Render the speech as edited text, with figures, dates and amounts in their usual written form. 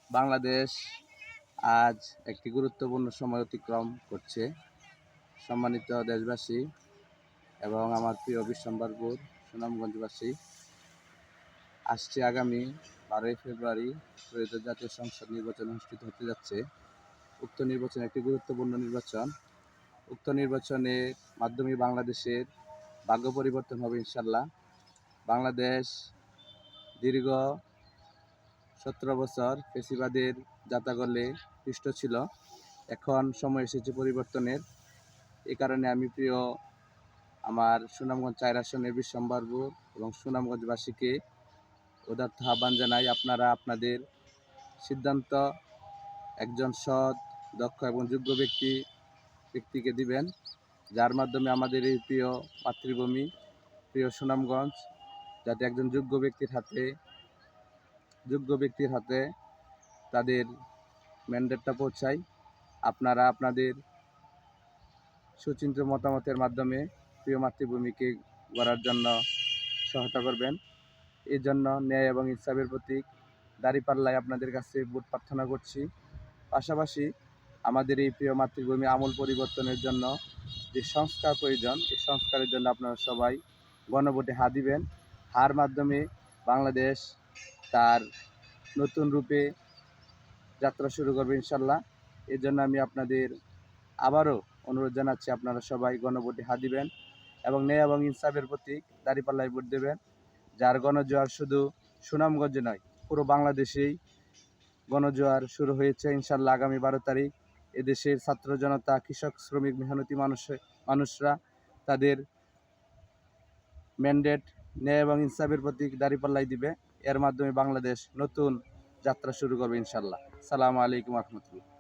বাংলাদেশ আজ একটি গুরুত্বপূর্ণ সময় অতিক্রম করছে। সম্মানিত দেশবাসী এবং আমার প্রিয় বিশ্বম্বরপুর সুনামগঞ্জবাসী, আসছে আগামী 12ই ফেব্রুয়ারি ত্রয়োদশ জাতীয় সংসদ নির্বাচন অনুষ্ঠিত হতে যাচ্ছে। উক্ত নির্বাচন একটি গুরুত্বপূর্ণ নির্বাচন। উক্ত নির্বাচনের মাধ্যমে বাংলাদেশের ভাগ্য পরিবর্তন হবে ইনশাল্লাহ। বাংলাদেশ দীর্ঘ 17 বছর ফ্যাসিবাদের জাতাকলে পিষ্ট ছিল। এখন সময় এসেছে পরিবর্তনের। এই কারণে আমি প্রিয় আমার সুনামগঞ্জ 4 আসনের বিশ্বম্বরপুর এবং সুনামগঞ্জবাসীকে উদাত্ত আহ্বান জানাই, আপনারা আপনাদের সিদ্ধান্ত একজন সৎ, দক্ষ এবং যোগ্য ব্যক্তিকে দিবেন, যার মাধ্যমে আমাদের এই প্রিয় মাতৃভূমি, প্রিয় সুনামগঞ্জ যাতে একজন যোগ্য ব্যক্তির হাতে তাদের ম্যান্ডেটটা পৌঁছায়। আপনারা আপনাদের সুচিন্তিত মতামতের মাধ্যমে প্রিয় মাতৃভূমিকে গড়ার জন্য সহায়তা করবেন। এই জন্য ন্যায় এবং ইনসাফের প্রতীক দাঁড়িপাল্লায় আপনাদের কাছে ভোট প্রার্থনা করছি। পাশাপাশি আমাদের এই প্রিয় মাতৃভূমি আমূল পরিবর্তনের জন্য যে সংস্কার প্রয়োজন, এই সংস্কারের জন্য আপনারা সবাই গণভোটে হা দিবেন। হার মাধ্যমে বাংলাদেশ তার নতুন রূপে যাত্রা শুরু করবে ইনশাল্লাহ। এর জন্য আমি আপনাদের আবারও অনুরোধ জানাচ্ছি, আপনারা সবাই গণভোটে হা দিবেন এবং ন্যায় এবং ইনসাফের প্রতীক দাঁড়িপাল্লায় ভোট দেবেন। যার গণজোয়ার শুধু সুনামগঞ্জে নয়, পুরো বাংলাদেশেই গণজোয়ার শুরু হয়েছে ইনশাল্লাহ। আগামী 12 তারিখ এদেশের ছাত্র জনতা, কৃষক, শ্রমিক, মেহনতি মানুষরা তাদের ম্যান্ডেট ন্যায় এবং ইনসাফের প্রতীক দাঁড়িপাল্লায় দিবে। এর মাধ্যমে বাংলাদেশ নতুন যাত্রা শুরু করবে ইনশাল্লাহ। আসসালামু আলাইকুম রহমতুল্লাহ।